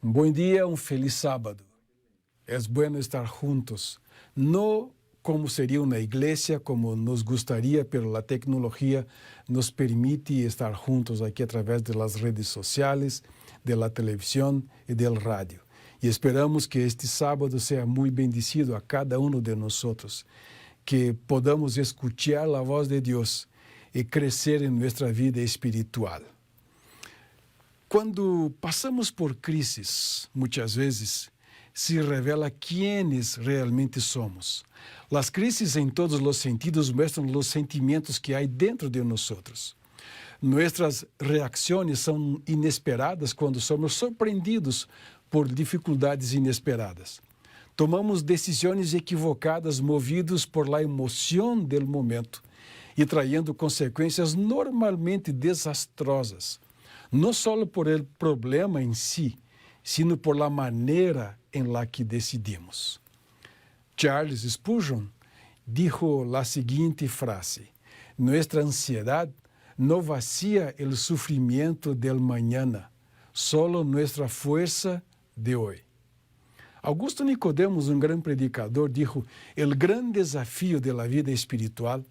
Un buen día, un feliz sábado. Es bueno estar juntos, no como sería una iglesia, como nos gustaría, pero la tecnología nos permite estar juntos aquí a través de las redes sociales, de la televisión y del radio. Y esperamos que este sábado sea muy bendecido a cada uno de nosotros, que podamos escuchar la voz de Dios y crecer en nuestra vida espiritual. Quando passamos por crises, muitas vezes, se revela quienes realmente somos. As crises em todos os sentidos mostram os sentimentos que há dentro de nós. Nossas reações são inesperadas quando somos surpreendidos por dificuldades inesperadas. Tomamos decisões equivocadas movidos por la emoção do momento e traindo consequências normalmente desastrosas. Não só por el problema em si, sino por la maneira em la que decidimos. Charles Spurgeon dijo la seguinte frase: Nuestra ansiedad no vacía el sufrimiento del mañana, solo nuestra fuerza de hoy. Augusto Nicodemos, um grande predicador, dijo: El gran desafio de la vida espiritual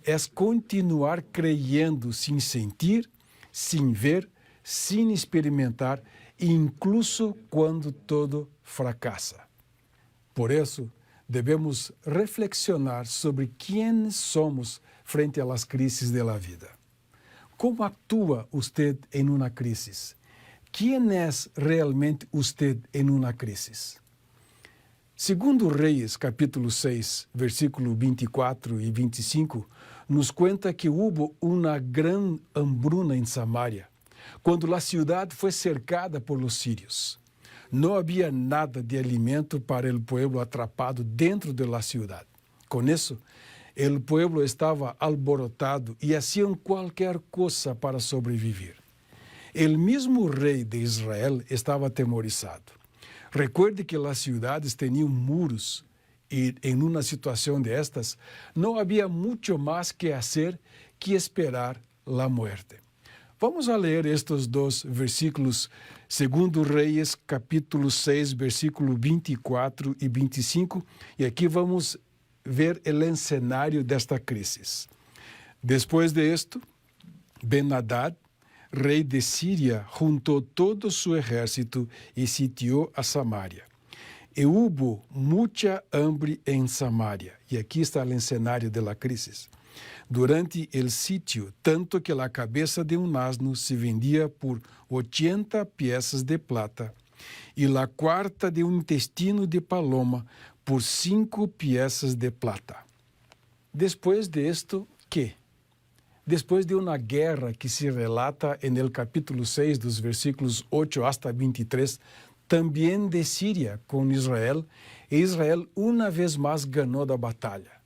es continuar creyendo sin sentir, sin ver, sem experimentar, incluso quando todo fracassa. Por isso, devemos reflexionar sobre quem somos frente às crises da vida. Como atua você em uma crise? Quem é realmente você em uma crise? Segundo Reis, capítulo 6, versículo 24 e 25, nos conta que houve uma grande hambruna em Samaria, quando a cidade foi cercada por los sírios. Não havia nada de alimento para o povo atrapado dentro da cidade. Com isso, o povo estava alborotado e haciam qualquer coisa para sobreviver. O mesmo rei de Israel estava atemorizado. Recuerde que as cidades tinham muros e, em uma situação destas, não havia muito mais que fazer que esperar a morte. Vamos a ler estes dois versículos, segundo Reis, capítulo 6, versículo 24 e 25, e aqui vamos ver o cenário desta crise. Depois de isto, Ben-Hadad, rei de Síria, juntou todo su exército e sitiou a Samaria. E houve muita hambre em Samaria. E aqui está o cenário da crise. Durante o sítio, tanto que a cabeça de um asno se vendia por 80 peças de plata e a quarta de um intestino de paloma por 5 peças de plata. Depois de isto, ¿qué? Depois de uma guerra que se relata en el capítulo 6, dos versículos 8 hasta 23, também de Síria com Israel, e Israel uma vez mais ganhou da batalha.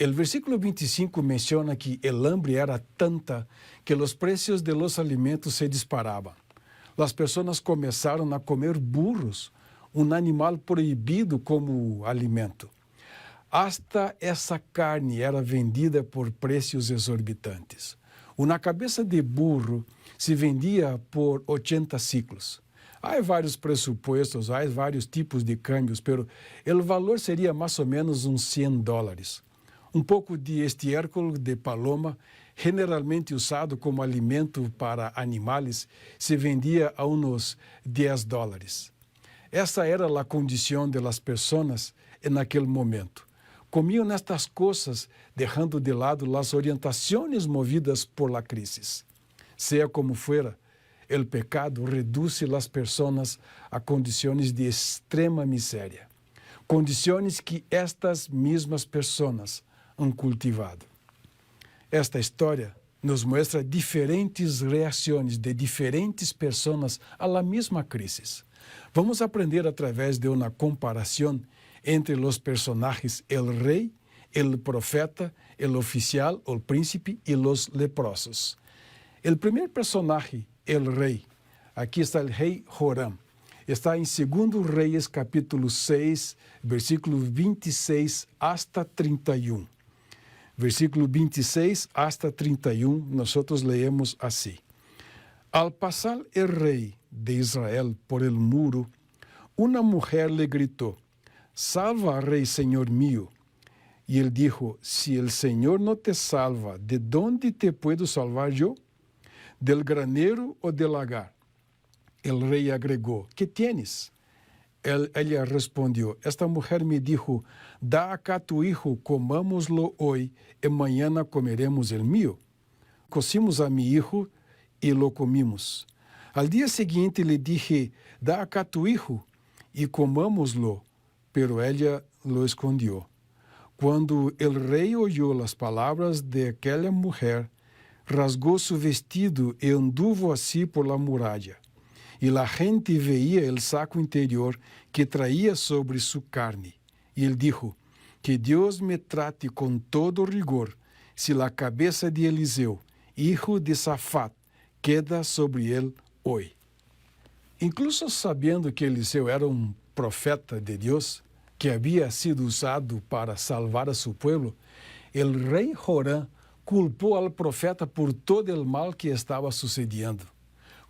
O versículo 25 menciona que el hambre era tanta que os preços de los alimentos se disparavam. As pessoas começaram a comer burros, um animal proibido como alimento. Hasta essa carne era vendida por preços exorbitantes. Uma cabeça de burro se vendia por 80 ciclos. Há vários pressupostos, há vários tipos de câmbios, pero o valor seria mais ou menos uns $100. Um pouco de estiércol de paloma, generalmente usado como alimento para animais, se vendia a uns $10. Essa era a condição das pessoas naquele momento. Comiam estas coisas, deixando de lado as orientações movidas por la crise. Seja como fuera, o pecado reduz as pessoas a condições de extrema miséria. Condições que estas mesmas pessoas han cultivado. Esta história nos mostra diferentes reações de diferentes pessoas à la mesma crise. Vamos aprender através de uma comparação entre os personagens el rei, el profeta, el oficial, o príncipe e os leprosos. O primeiro personagem, el rei, aqui está o rei Joram. Está em 2 Reis, capítulo 6, versículo 26 hasta 31. Versículo 26 hasta 31, nós leemos assim. Al pasar el rey de Israel por el muro, una mujer le gritó: «Salva, rey, señor mío». Y él dijo: «Si el Señor no te salva, ¿de dónde te puedo salvar yo? ¿Del granero o del lagar?». El rey agregó: «¿Qué tienes?». Ella respondió: «Esta mujer me dijo: da acá tu hijo, comámoslo hoy, y mañana comeremos el mío». Cocimos a mi hijo y lo comimos. Al día siguiente le dije: da acá tu hijo y comámoslo, pero ella lo escondió. Cuando el rey oyó las palabras de aquella mujer, rasgó su vestido y anduvo así por la muralla. Y la gente veía el saco interior que traía sobre su carne. Y él dijo: que Dios me trate con todo rigor si la cabeza de Eliseo, hijo de Safat, queda sobre él hoy. Incluso sabiendo que Eliseo era un profeta de Dios, que había sido usado para salvar a su pueblo, el rey Joram culpó al profeta por todo el mal que estaba sucediendo.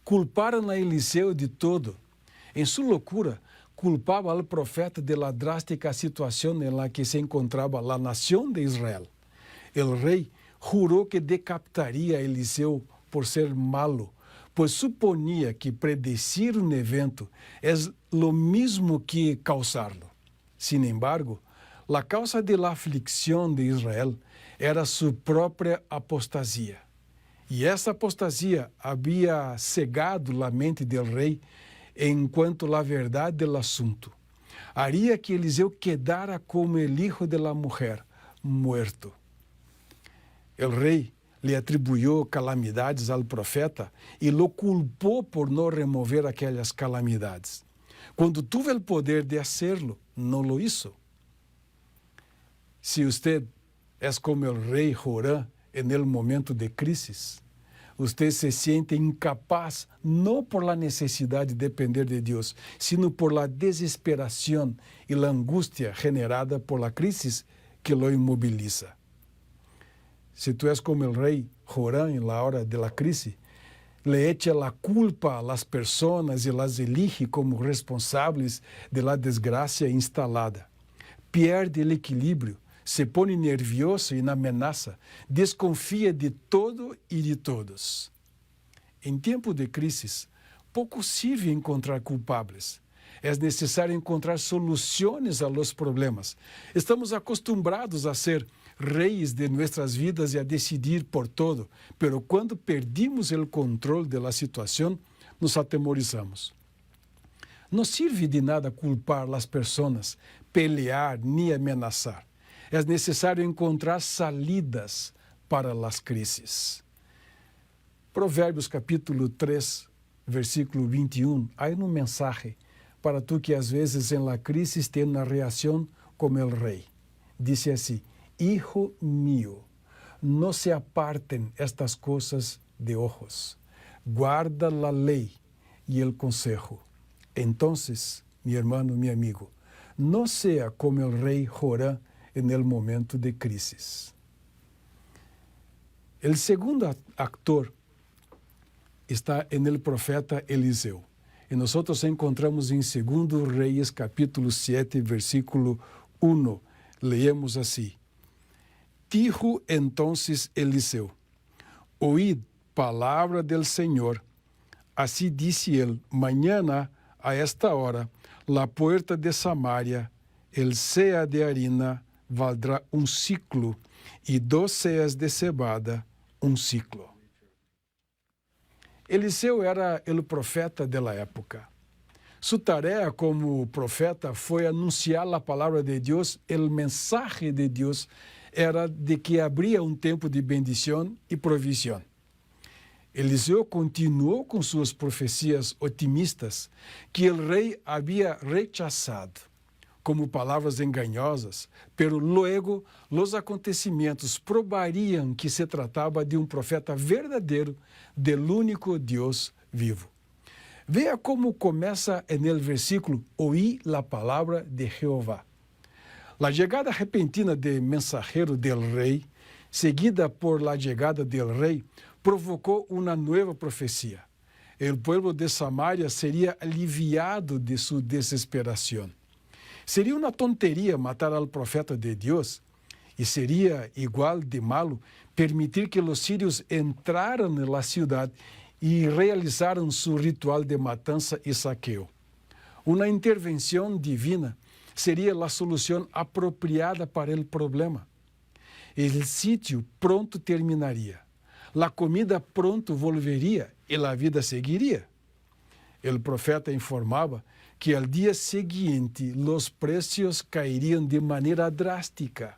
Culparam a Eliseu de todo. Em sua loucura, culpava al profeta de la drástica situação em la que se encontrava a nação de Israel. El rei jurou que decapitaria a Eliseu por ser malo, pois suponia que predecir um evento é lo mismo que causarlo. Sin embargo, la causa de la aflicción de Israel era su própria apostasia. E essa apostasia havia cegado la mente del rei enquanto la verdade del assunto. Haria que Eliseu quedara como el hijo de la mujer, muerto. El rei le atribuyó calamidades al profeta e lo culpou por não remover aquelas calamidades. Quando tuvo el poder de hacerlo, não lo hizo. Se usted es como el rei Joram en el momento de crisis, usted se siente incapaz, no por la necesidad de depender de Dios, sino por la desesperación y la angustia generada por la crisis que lo inmoviliza. Si tú es como el rey Joram en la hora de la crisis, le echa la culpa a las personas y las elige como responsables de la desgracia instalada. Pierde el equilibrio, se pone nervioso e amenaça, desconfia de todo e de todos. Em tempo de crises, pouco sirve encontrar culpables. É necessário encontrar soluções a los problemas. Estamos acostumbrados a ser reis de nossas vidas e a decidir por todo, pero quando perdimos o controle da situação, nos atemorizamos. Não sirve de nada culpar as pessoas, pelear nem ameaçar. É necessário encontrar salidas para as crises. Provérbios capítulo 3, versículo 21, há uma mensagem para tu que às vezes em la crisis tem uma reação como el rei. Dice assim: Hijo mío, no se aparten estas cosas de ojos. Guarda la ley y el consejo. Entonces, mi hermano, mi amigo, no sea como el rey Joram en el momento de crisis. El segundo actor está en el profeta Eliseu. E nós encontramos em 2 Reis, capítulo 7, versículo 1. Leemos assim: Dijo entonces Eliseu: Oíd palavra del Senhor. Assim disse ele: Mañana a esta hora, la puerta de Samaria, el seah de harina valdrá um ciclo, e 2 seas de cebada um ciclo. Eliseu era o profeta da época. Sua tarefa como profeta foi anunciar a palavra de Deus. O mensagem de Deus era de que habría um tempo de bendição e provisão. Eliseu continuou com suas profecias otimistas que o rei havia rechazado como palavras enganosas, pero luego os acontecimentos probariam que se tratava de um profeta verdadeiro del único Deus vivo. Veja como começa no versículo: Oí la palavra de Jeová. La chegada repentina de mensajero del rei, seguida por la chegada del rei, provocou uma nova profecia. o povo de Samaria seria aliviado de sua desesperação. Seria uma tonteria matar ao profeta de Deus, e seria igual de malo permitir que os sírios entraram na cidade e realizaram seu ritual de matança e saqueo. Uma intervenção divina seria a solução apropriada para o problema. O sítio pronto terminaria, a comida pronto volveria e a vida seguiria. O profeta informava que ao dia seguinte os preços cairiam de maneira drástica,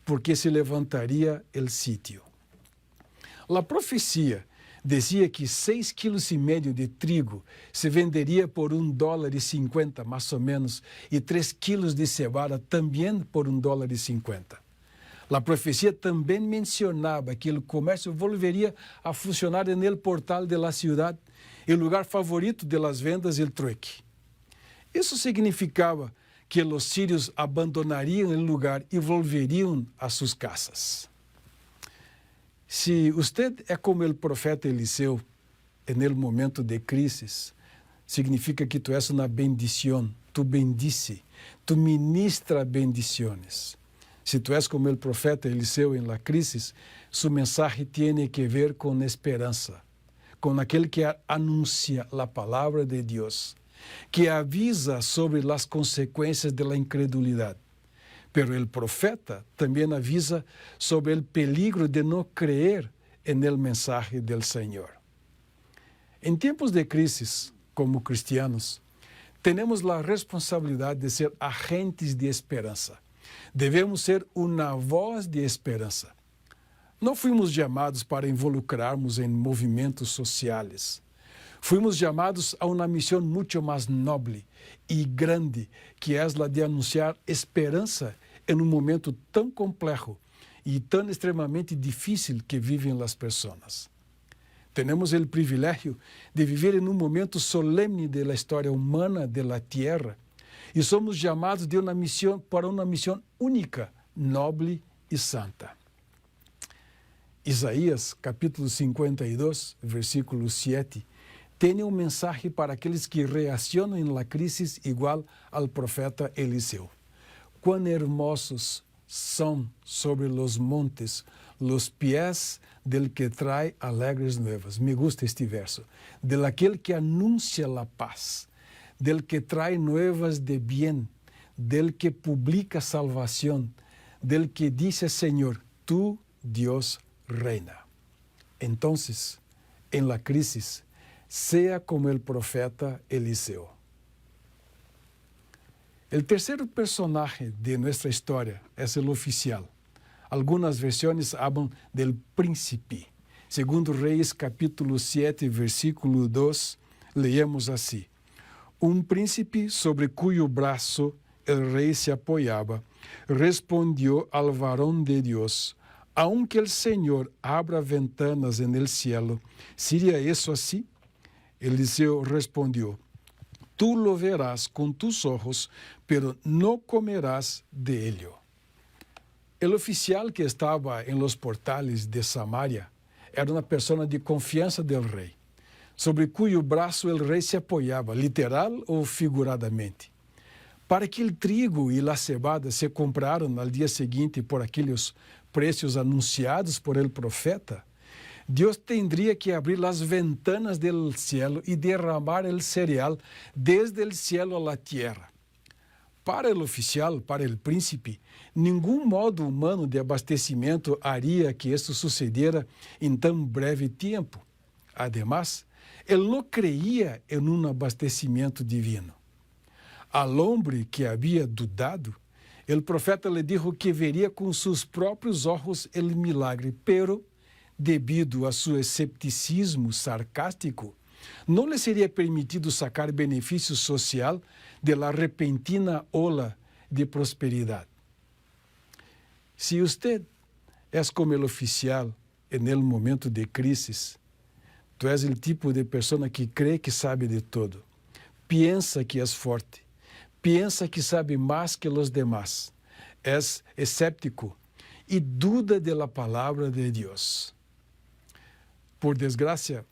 porque se levantaria o sítio. A profecia dizia que 6,5 quilos de trigo se venderia por $1,50, mais ou menos, e 3 quilos de cevada também por $1,50. A profecia também mencionava que o comércio volveria a funcionar no portal da cidade, o lugar favorito das vendas e o trueque. Isso significava que os sírios abandonariam o lugar e volveriam a suas casas. Se você é como o profeta Eliseu, no momento de crise, significa que tu és uma bendição, tu bendice, tu ministra bendições. Se tu és como o profeta Eliseu em la crise, sua mensagem tem que ver com esperança, com aquele que anuncia a palavra de Deus, que avisa sobre as consequências da incredulidade. Pero o profeta também avisa sobre o peligro de não crer no mensagem do Senhor. Em tempos de crise, como cristianos, temos a responsabilidade de ser agentes de esperança. Devemos ser uma voz de esperança. Não fomos chamados para involucrarmos em movimentos sociais. Fomos chamados a uma missão muito mais nobre e grande, que é a de anunciar esperança em um momento tão complexo e tão extremamente difícil que vivem as pessoas. Temos o privilégio de viver em um momento solene da história humana da Terra e somos chamados para uma missão única, nobre e santa. Isaías, capítulo 52, versículo 7, tem uma mensagem para aqueles que reacionam na crise igual ao profeta Eliseu. Quão hermosos são sobre os montes os pés del que trae alegres nuevas. Me gusta este verso. Del aquel que anuncia la paz, del que trae nuevas de bien, del que publica salvación, del que dice, Señor, tú, Dios, reina. Entonces, en la crisis, sea como el profeta Eliseo. El tercer personaje de nuestra historia es el oficial. Algunas versiones hablan del príncipe. Segundo Reis, capítulo 7, versículo 2, leemos así. Un príncipe sobre cuyo brazo el rey se apoyaba, respondió al varón de Dios, aunque el Señor abra ventanas en el cielo, ¿sería eso así? Eliseo respondió, tú lo verás con tus ojos, pero no comerás de ello. El oficial que estaba en los portales de Samaria era una persona de confianza del rey, sobre cuyo brazo el rey se apoyaba, literal o figuradamente. Para que el trigo y la cebada se compraran al día siguiente por aquellos precios anunciados por el profeta, Dios tendría que abrir las ventanas del cielo y derramar el cereal desde el cielo a la tierra. Para el oficial, para el príncipe, ningún modo humano de abastecimento haría que esto sucediera en tan breve tiempo. Además, él no creía en un abastecimiento divino. Al hombre que había dudado, el profeta le dijo que vería con sus propios ojos el milagre, pero debido a su escepticismo sarcástico, não lhe seria permitido sacar benefício social de la repentina ola de prosperidade. Se você é como o oficial en el momento de crise, tu és o tipo de pessoa que crê que sabe de todo, pensa que és forte, pensa que sabe mais que os demás, és escéptico e duda de la palavra de Deus. Por desgracia,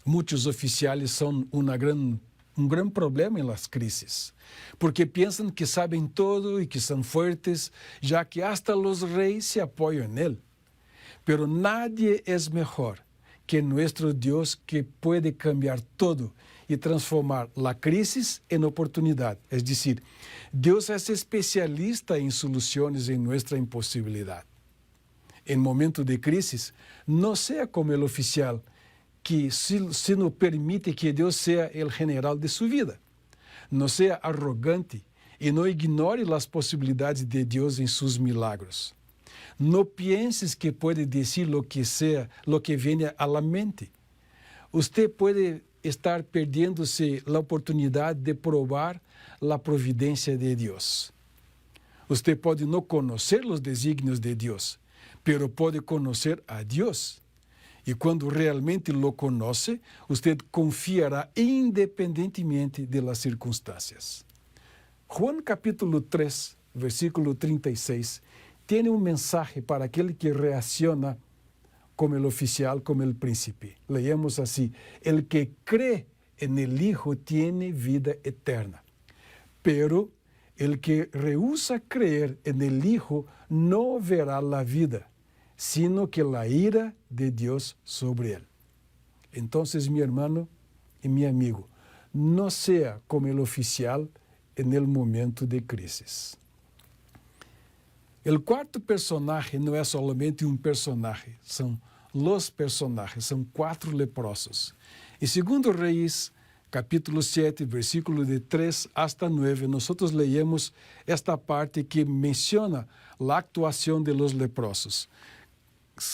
Muitos oficiais são um grande problema nas crises, porque pensam que sabem tudo e que são fortes, já que hasta os reis se apoiam nele. Pero nadie es mejor que nuestro Dios, que puede cambiar todo y transformar la crisis en oportunidad. Es decir, Dios es especialista en soluciones en nuestra imposibilidad. En momentos de crisis, no sea como el oficial, que sino permite que Dios sea el general de su vida. No sea arrogante y no ignore las posibilidades de Dios en sus milagros. No pienses que puede decir lo que sea, lo que viene a la mente. Usted puede estar perdiéndose la oportunidad de probar la providencia de Dios. Usted puede no conocer los designios de Dios, pero puede conocer a Dios. Y cuando realmente lo conoce, usted confiará independientemente de las circunstancias. Juan capítulo 3, versículo 36, tiene un mensaje para aquel que reacciona como el oficial, como el príncipe. Leemos así: el que cree en el Hijo tiene vida eterna, pero el que rehúsa creer en el Hijo no verá la vida, sino que la ira de Dios sobre él. Entonces, mi hermano y mi amigo, no sea como el oficial en el momento de crisis. El cuarto personaje no es solamente un personaje, son los personajes, son 4 leprosos. En 2 Reyes, capítulo 7, versículo de 3 hasta 9, nosotros leemos esta parte que menciona la actuación de los leprosos.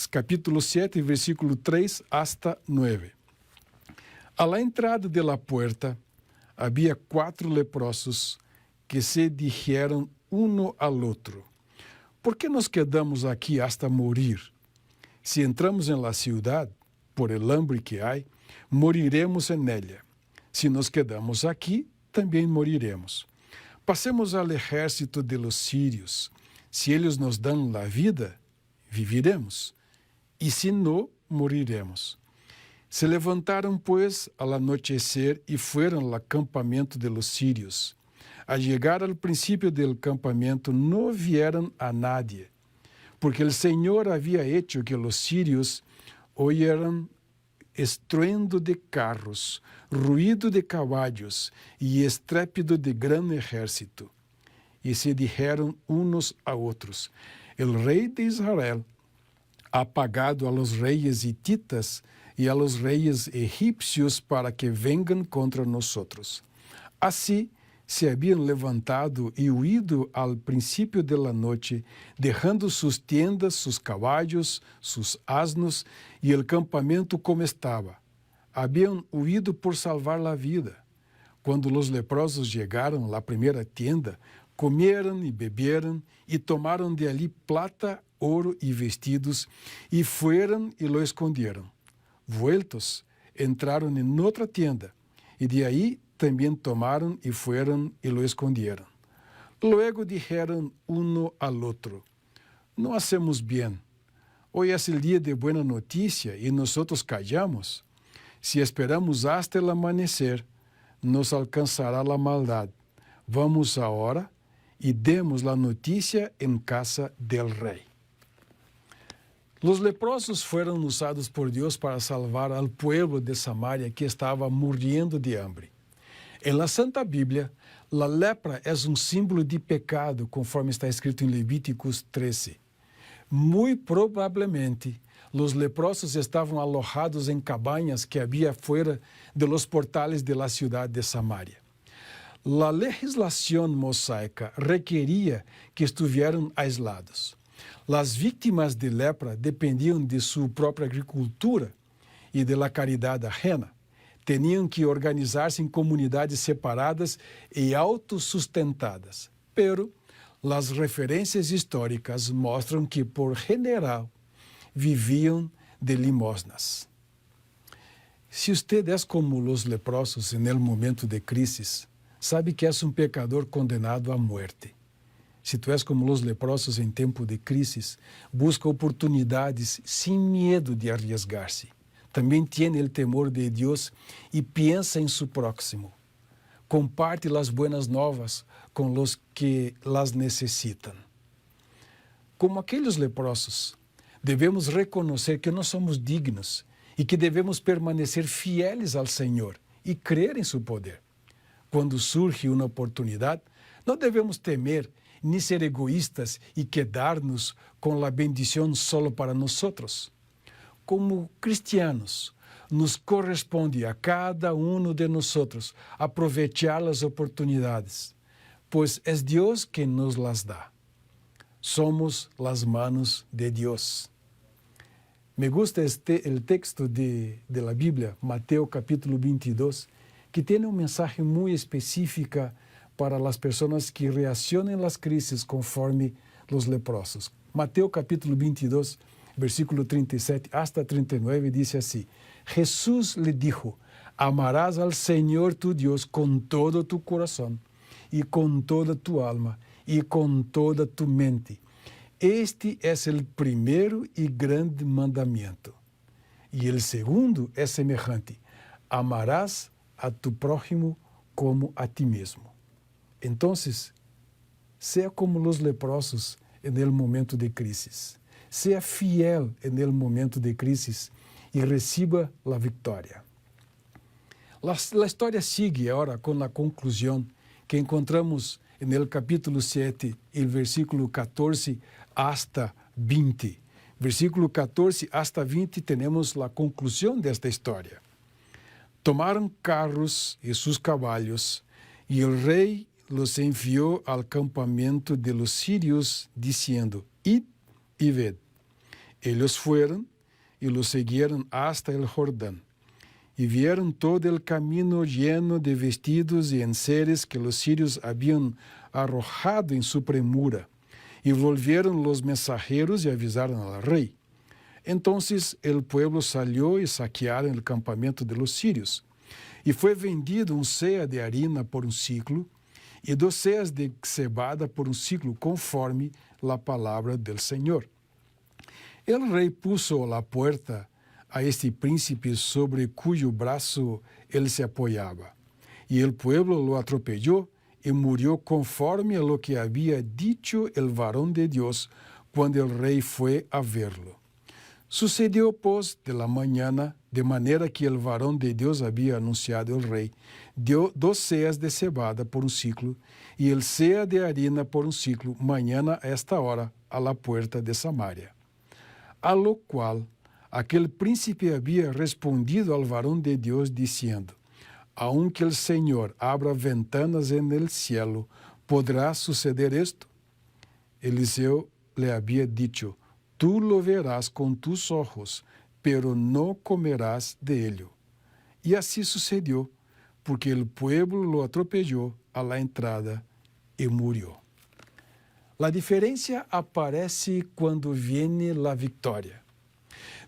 Capítulo 7, versículo 3 hasta 9. A la entrada de la puerta había 4 leprosos que se dijeron uno al otro: ¿por qué nos quedamos aquí hasta morir? Si entramos en la ciudad, por el hambre que hay, moriremos en ella. Si nos quedamos aquí, también moriremos. Pasemos al ejército de los sirios. Si ellos nos dan la vida, viviremos. Y si no, moriremos. Se levantaron, pues, al anochecer y fueron al campamento de los sirios. Al llegar al principio del campamento, no vieron a nadie, porque el Señor había hecho que los sirios oyeran estruendo de carros, ruido de caballos y estrépito de gran ejército. Y se dijeron unos a otros: el rey de Israel ha pagado a los reyes hititas y a los reyes egipcios para que vengan contra nosotros. Así se habían levantado y huido al principio de la noche, dejando sus tiendas, sus caballos, sus asnos y el campamento como estaba. Habían huido por salvar la vida. Cuando los leprosos llegaron a la primera tienda, comieron y bebieron y tomaron de allí plata, oro y vestidos, y fueron y lo escondieron. Vueltos, entraron en otra tienda, y de ahí también tomaron y fueron y lo escondieron. Luego dijeron uno al otro: no hacemos bien. Hoy es el día de buena noticia y nosotros callamos. Si esperamos hasta el amanecer, nos alcanzará la maldad. Vamos ahora y demos la noticia en casa del rey. Los leprosos fueron usados por Dios para salvar al pueblo de Samaria, que estaba muriendo de hambre. En la Santa Biblia, la lepra es un símbolo de pecado, conforme está escrito en Levíticos 13. Muy probablemente, los leprosos estaban alojados en cabañas que había fuera de los portales de la ciudad de Samaria. La legislación mosaica requería que estuvieran aislados. Las víctimas de lepra dependían de su propia agricultura y de la caridad ajena. Tenían que organizarse en comunidades separadas y autosustentadas. Pero las referencias históricas muestran que, por general, vivían de limosnas. Si usted es como los leprosos en el momento de crisis, sabe que es un pecador condenado a muerte. Si tú és como los leprosos em tempo de crisis, busca oportunidades sem medo de arriesgar-se. También tiene el temor de Dios y piensa en su próximo. Comparte las buenas novas con los que las necesitan. Como aqueles leprosos, devemos reconocer que não somos dignos e que devemos permanecer fieles ao Senhor e crer em seu poder. Quando surge uma oportunidade, não devemos temer nem ser egoístas e quedar-nos com a bendição solo para nós. Como cristianos, nos corresponde a cada um de nós aproveitar as oportunidades, pois é Deus quem nos las dá. Somos las manos de Dios. Me gusta el texto de la Biblia, Mateo capítulo 22, que tiene un mensaje muy específico para las personas que reaccionan a las crisis conforme los leprosos. Mateo capítulo 22, versículo 37 hasta 39, dice así: Jesús le dijo, amarás al Señor tu Dios con todo tu corazón y con toda tu alma y con toda tu mente. Este es el primero y grande mandamiento. Y el segundo es semejante: amarás a tu prójimo como a ti mismo. Entonces, sea como los leprosos en el momento de crisis. Sea fiel en el momento de crisis y reciba la victoria. La historia sigue ahora con la conclusión que encontramos en el capítulo 7, el versículo 14 hasta 20. Versículo 14 hasta 20 tenemos la conclusión de esta historia. Tomaron carros y sus caballos, y el rey los envió al campamento de los sirios, diciendo: Id y ved. Ellos fueron y los siguieron hasta el Jordán, y vieron todo el camino lleno de vestidos y enseres que los sirios habían arrojado en su premura. Y volvieron los mensajeros y avisaron al rey. Entonces el pueblo salió y saquearon el campamento de los sirios. Y fue vendido un seah de harina por un ciclo, y 2 seas de cebada por un ciclo, conforme la palabra del Señor. El rey puso a la puerta a este príncipe sobre cuyo brazo él se apoyaba. Y el pueblo lo atropelló y murió conforme a lo que había dicho el varón de Dios cuando el rey fue a verlo. Sucedió, pues, de la mañana, de manera que el varón de Dios había anunciado el rey, dio 2 seas de cebada por un ciclo y el seah de harina por un ciclo, mañana a esta hora, a la puerta de Samaria. A lo cual aquel príncipe había respondido al varón de Dios diciendo: aunque el Señor abra ventanas en el cielo, ¿podrá suceder esto? Eliseo le había dicho: tú lo verás con tus ojos, pero no comerás de ello. Y así sucedió, porque el pueblo lo atropelló a la entrada y murió. La diferencia aparece cuando viene la victoria.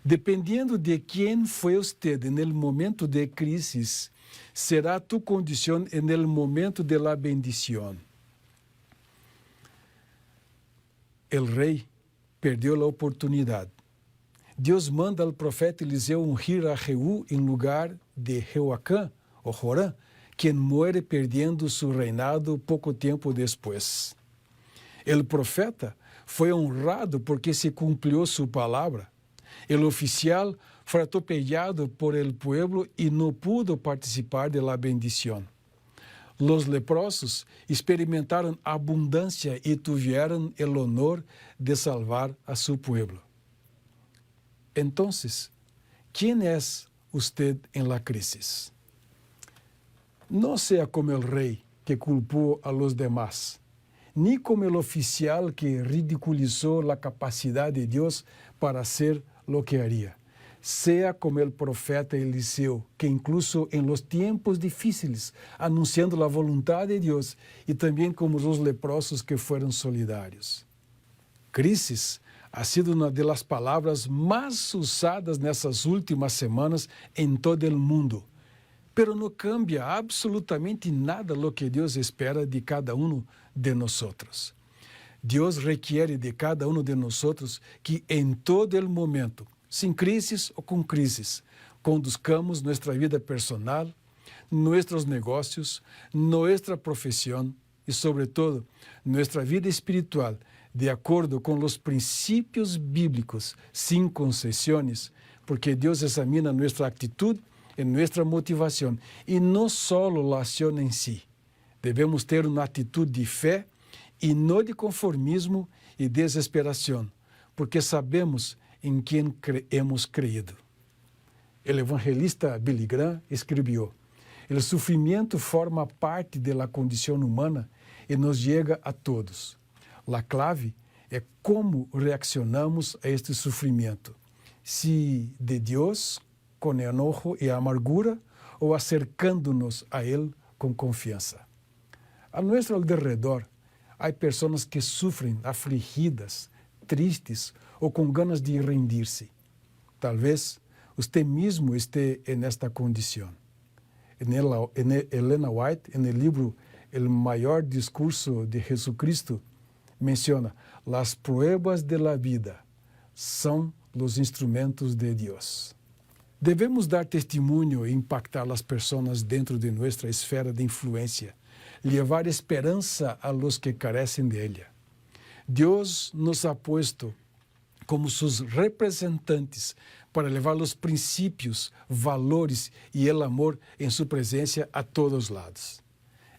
Dependiendo de quién fue usted en el momento de crisis, será tu condición en el momento de la bendición. El rey perdió la oportunidad. Dios manda al profeta Eliseo ungir a Jehú en lugar de Jehoacán o Jorán, quien muere perdiendo su reinado poco tiempo después. El profeta fue honrado porque se cumplió su palabra. El oficial fue atropellado por el pueblo y no pudo participar de la bendición. Los leprosos experimentaron abundancia y tuvieron el honor de salvar a su pueblo. Entonces, ¿quién es usted en la crisis? No sea como el rey que culpó a los demás, ni como el oficial que ridiculizó la capacidad de Dios para hacer lo que haría. Sea como el profeta Eliseo, que incluso en los tiempos difíciles, anunciando la voluntad de Dios, y también como los leprosos que fueron solidarios. Crisis ha sido una de las palabras más usadas nessas últimas semanas en todo el mundo, pero no cambia absolutamente nada lo que Dios espera de cada uno de nosotros. Dios requiere de cada uno de nosotros que en todo el momento, sin crisis ou com crisis, conduzcamos nuestra vida personal, nuestros negocios, nuestra profesión y sobre todo nuestra vida espiritual de acuerdo con los principios bíblicos, sin concesiones, porque Dios examina nuestra actitud y nuestra motivación y no solo la acción en sí. Debemos ter uma atitude de fé e não de conformismo e desesperação, porque sabemos em quem hemos creído. O evangelista Billy Graham escreveu: "O sofrimento forma parte da condição humana e nos chega a todos. A clave é como reaccionamos a este sofrimento, se de Deus, com enojo e amargura, ou acercando-nos a Ele com confiança. A nosso alrededor, há pessoas que sofrem afligidas, tristes ou com ganas de rendir-se. Talvez você mesmo esteja nesta condição. Helena White, no livro El Maior Discurso de Jesucristo, menciona: "Las pruebas de la vida são os instrumentos de Deus." Devemos dar testemunho e impactar as pessoas dentro de nossa esfera de influência, levar esperança a los que carecem de ella. Deus nos ha puesto como seus representantes para levar os princípios, valores e o amor em sua presença a todos lados.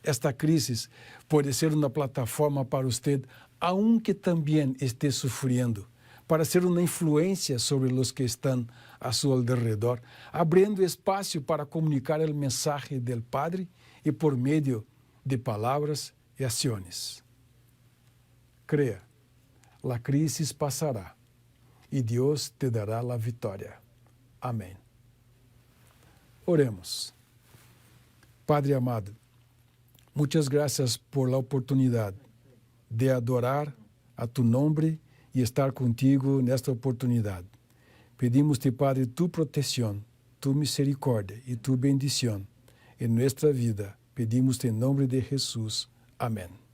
Esta crise pode ser uma plataforma para você, aunque também esteja sofrendo, para ser uma influência sobre os que estão a seu alrededor, abrindo espaço para comunicar o mensagem do Padre e por meio de palavras e ações. Creia, a crise passará e Deus te dará a vitória. Amém. Oremos. Padre amado, muitas graças por la oportunidade de adorar a tu nome e estar contigo nesta oportunidade. Pedimos-te, Padre, tu proteção, tu misericórdia e tu bendição em nossa vida. Pedimos-te em nome de Jesus. Amém.